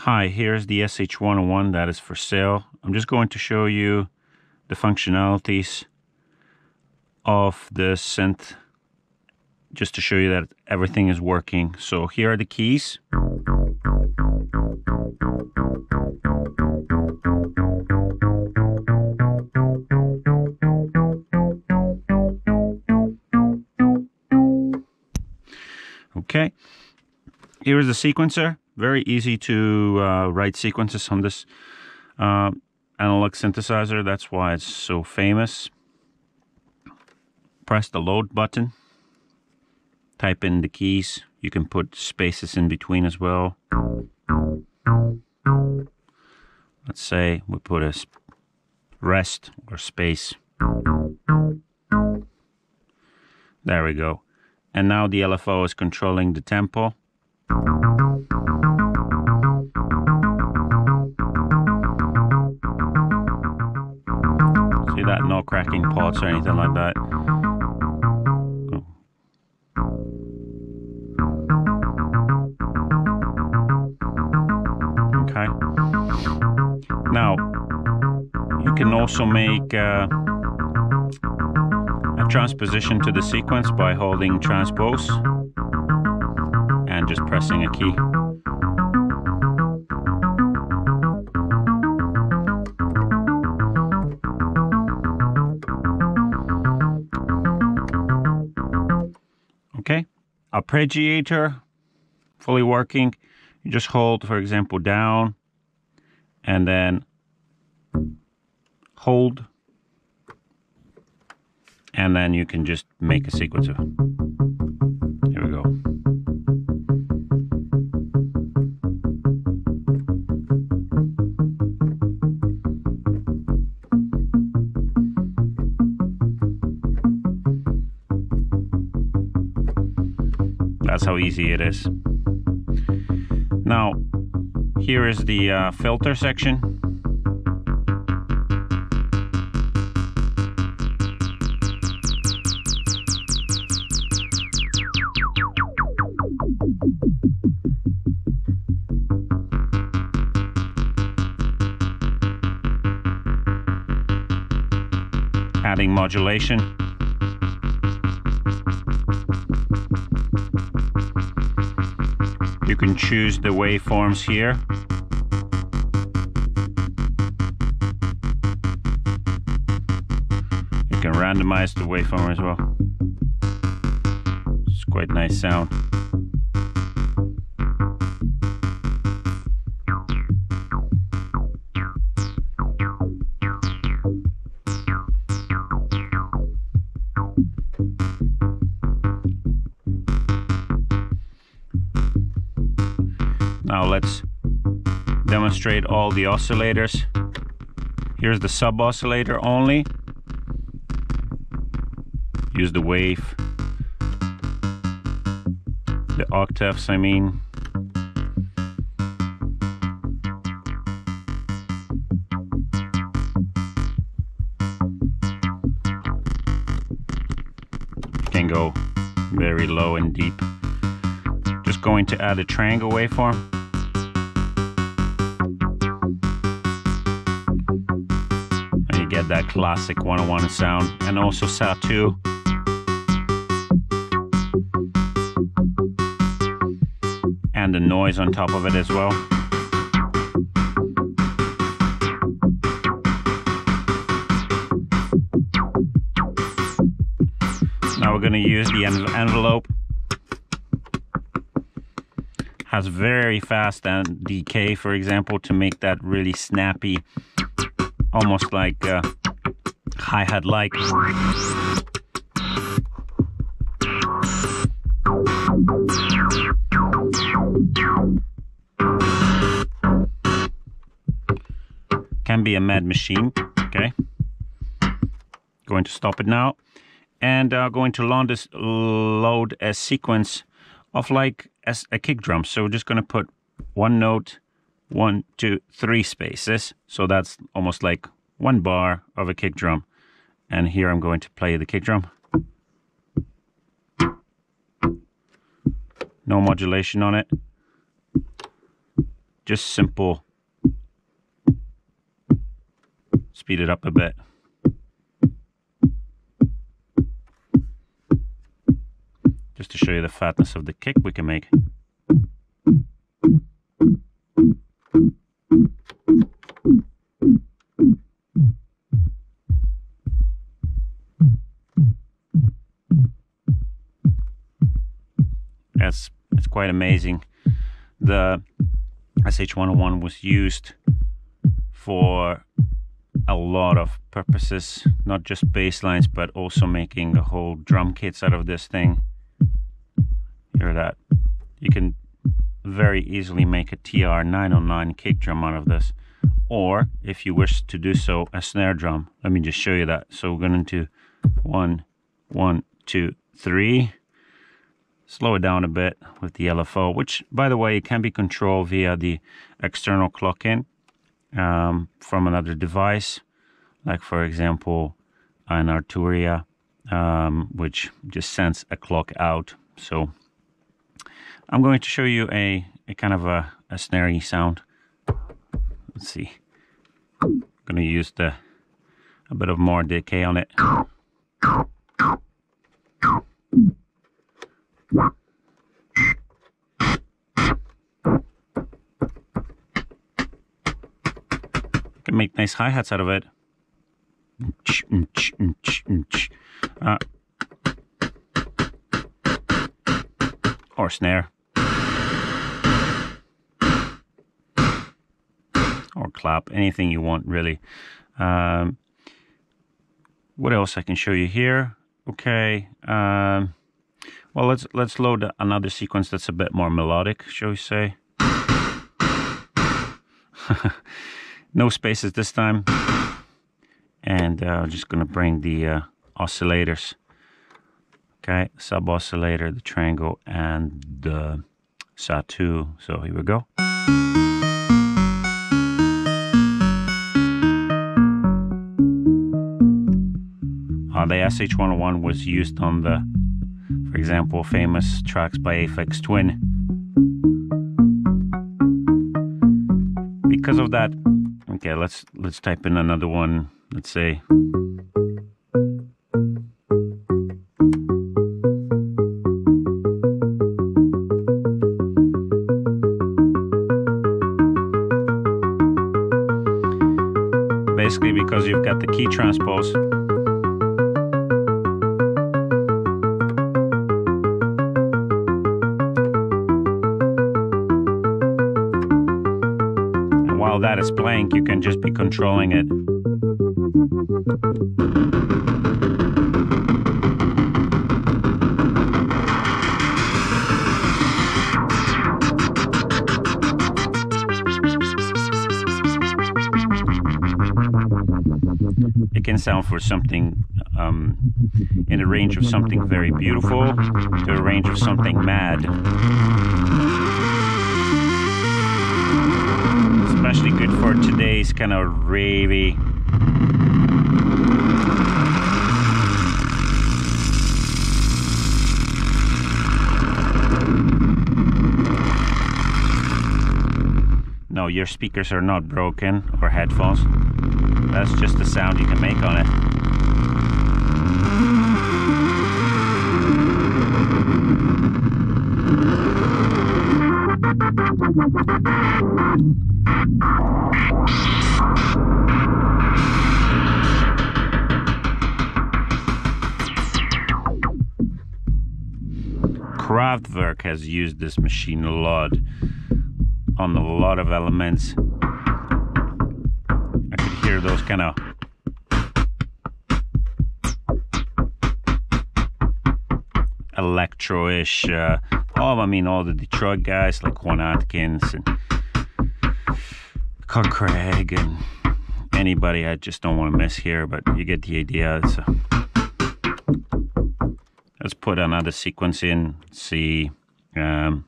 Hi, here's the SH101 that is for sale. I'm just going to show you the functionalities of the synth, just to show you that everything is working. So here are the keys. Okay, here is the sequencer. Very easy to write sequences on this analog synthesizer. That's why it's so famous. Press the load button. Type in the keys. You can put spaces in between as well. Let's say we put a rest or space. There we go. And now the LFO is controlling the tempo. See that? No cracking pots or anything like that. Okay. Now, you can also make a transposition to the sequence by holding transpose and just pressing a key. Okay, arpeggiator, fully working. You just hold, for example, down and then hold, and then you can just make a sequencer. Here we go. That's how easy it is. Now, here is the filter section. Adding modulation. You can choose the waveforms here. You can randomize the waveform as well. It's quite nice sound. Now let's demonstrate all the oscillators. Here's the sub oscillator only. Use the wave, the octaves, I mean. You can go very low and deep. Just going to add a triangle waveform. And you get that classic 101 sound, and also Sa2. And the noise on top of it as well. Now we're going to use the envelope. Has very fast and decay, for example, to make that really snappy, almost like hi-hat like. Can be a mad machine. Okay, going to stop it now, and going to load a sequence of like a kick drum. So we're just going to put one note, 1, 2, 3 spaces. So that's almost like one bar of a kick drum. And here I'm going to play the kick drum. No modulation on it. just simple. Speed it up a bit. Just to show you the fatness of the kick we can make. It's quite amazing. The SH-101 was used for a lot of purposes, not just bass lines, but also making the whole drum kits out of this thing. Hear that? You can very easily make a TR-909 kick drum out of this, or if you wish to do so, a snare drum. Let me just show you that. So we're going to 1, 1, 2, 3. Slow it down a bit with the LFO, which, by the way, can be controlled via the external clock in from another device, like for example an Arturia, which just sends a clock out. So I'm going to show you a kind of a snarey sound. Let's see. I'm going to use a bit of more decay on it. Can make nice hi-hats out of it. Or snare. Or clap, anything you want really. What else I can show you here? Okay. Well, let's load another sequence that's a bit more melodic, shall we say. No spaces this time. And I'm just going to bring the oscillators. Okay, sub-oscillator, the triangle, and the SA2. So here we go. The SH-101 was used on the, for example, famous tracks by Aphex Twin. Because of that, okay, let's type in another one. Let's say basically because you've got the key transpose. That is playing, you can just be controlling it. It can sound for something in a range of something very beautiful to a range of something mad. Especially good for today's kind of ravey. No, your speakers are not broken, or headphones. That's just the sound you can make on it. Kraftwerk has used this machine a lot on a lot of elements. I could hear those kind of electro-ish. I mean, all the Detroit guys like Juan Atkins and Carl Craig and anybody I just don't want to miss here, but you get the idea. Let's put another sequence in, see. And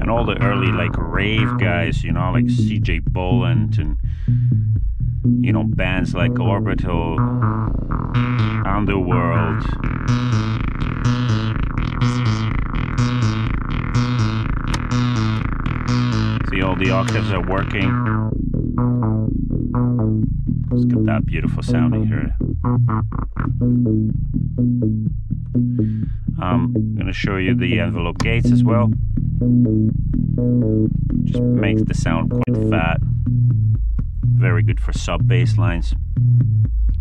all the early like rave guys, you know, like CJ Boland and you know, bands like Orbital, Underworld, see all the octaves are working. Let's get that beautiful sounding here. I'm going to show you the envelope gates as well. Just makes the sound quite fat. Very good for sub bass lines.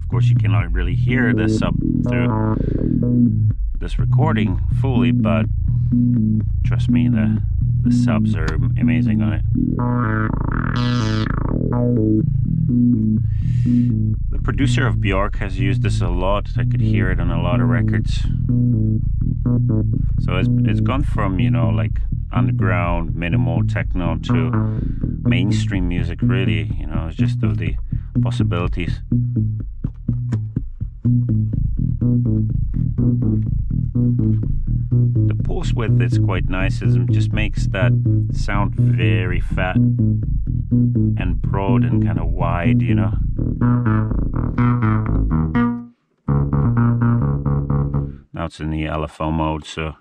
Of course, you cannot really hear the sub through this recording fully, but trust me, the subs are amazing on it. The producer of Bjork has used this a lot. I could hear it on a lot of records. So it's gone from, you know, like underground, minimal techno to mainstream music, really. You know, it's just of the possibilities. The pulse width is quite nice. It just makes that sound very fat and broad and kind of wide, you know. Now it's in the LFO mode, so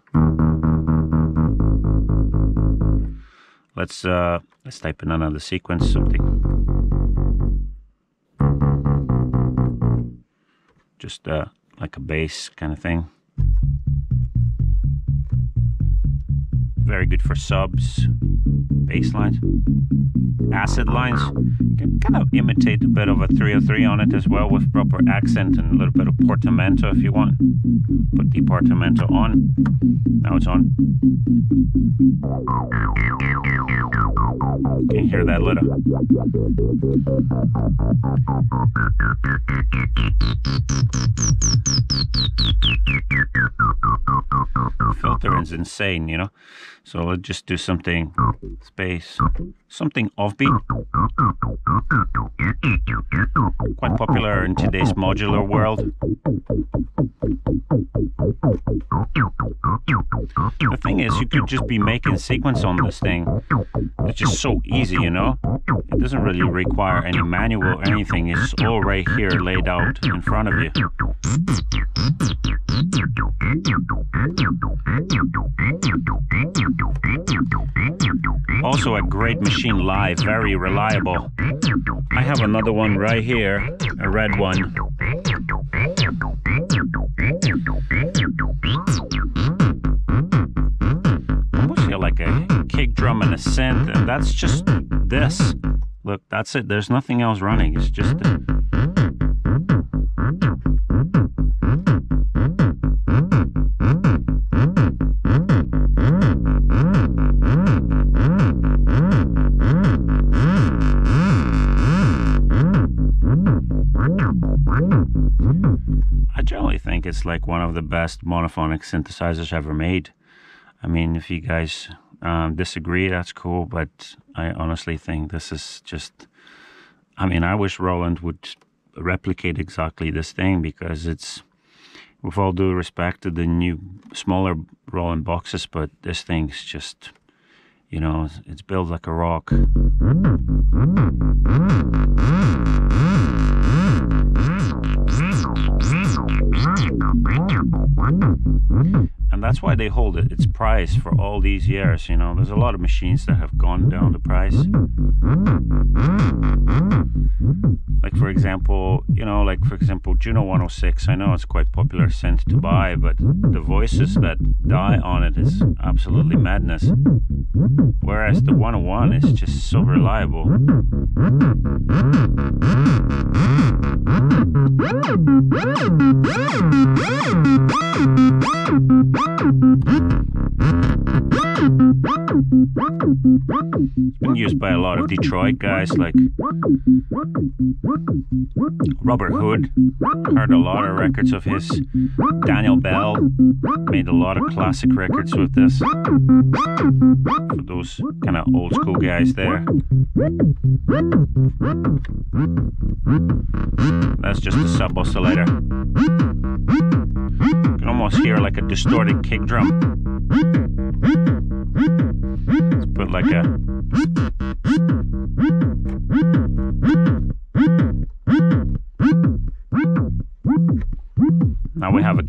let's type in another sequence, something just like a bass kind of thing. Very good for subs, bass lines, acid lines. You can kind of imitate a bit of a 303 on it as well, with proper accent and a little bit of portamento if you want. Put the portamento on. Now it's on. Can you hear that little? The filter is insane, you know. So let's just do something space, something offbeat. Quite popular in today's modular world. The thing is, you could just be making sequence on this thing. It's just so easy, you know. It doesn't really require any manual or anything. It's all right here laid out in front of you. Also a great machine live, very reliable. I have another one right here, a red one. Almost feel like a kick drum and a synth, and that's just this. Look, that's it. There's nothing else running. It's just I generally think it's like one of the best monophonic synthesizers ever made. I mean, if you guys disagree, that's cool, but I honestly think this is just, I mean, I wish Roland would replicate exactly this thing, because it's, with all due respect to the new, smaller Roland boxes, but this thing's just, you know, it's built like a rock. And that's why they hold its price for all these years, you know. There's a lot of machines that have gone down the price. Like, for example, you know, like, for example, Juno 106. I know it's quite popular synth to buy, but the voices that die on it is absolutely madness. Whereas the 101 is just so reliable. It's been used by a lot of Detroit guys like Robert Hood. Heard a lot of records of his. Daniel Bell made a lot of classic records with this. For those kind of old school guys there. That's just a sub oscillator. You can almost hear like a distorted kick drum. Let's put like a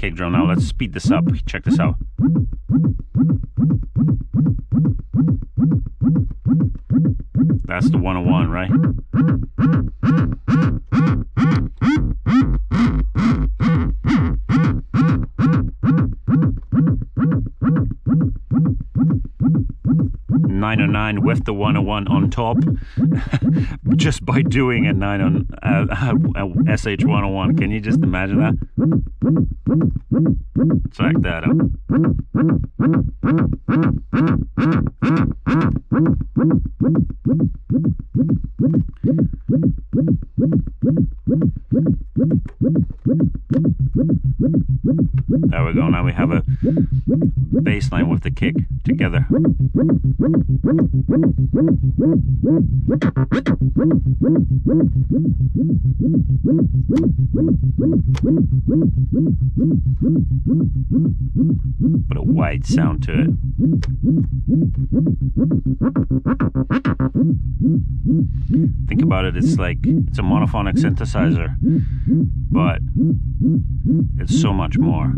kick drum. Now let's speed this up. Check this out. That's the 101, right? .909 with the 101 on top, just by doing a SH 101. Can you just imagine that? Check that out. There we go. Now we have a bass line with the kick together. But a wide sound to it. Think about it, it's like, it's a monophonic synthesizer, but it's so much more.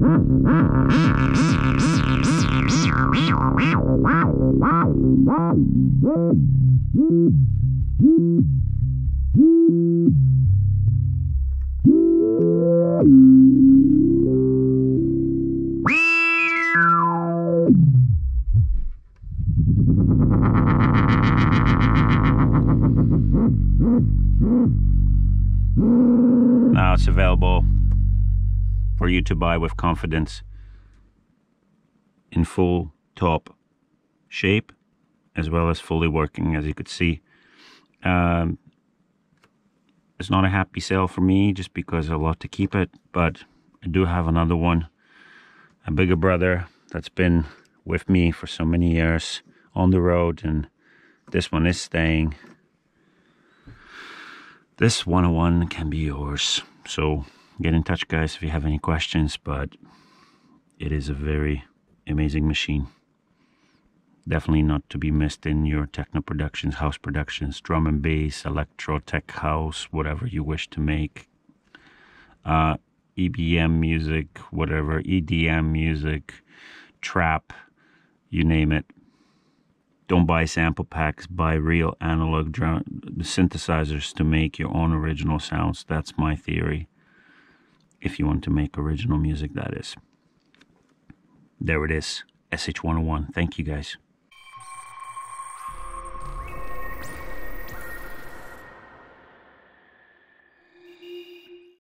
Now it's available for you to buy with confidence in full top shape, as well as fully working, as you could see. It's not a happy sale for me, just because I love to keep it, but I do have another one, a bigger brother that's been with me for so many years on the road, and this one is staying. This 101 can be yours. So get in touch, guys, if you have any questions, but it is a very amazing machine. Definitely not to be missed in your techno productions, house productions, drum and bass, electro, tech house, whatever you wish to make. EBM music, whatever, EDM music, trap, you name it. Don't buy sample packs, buy real analog drum synthesizers to make your own original sounds. That's my theory. If you want to make original music, that is. There it is, SH101. Thank you, guys.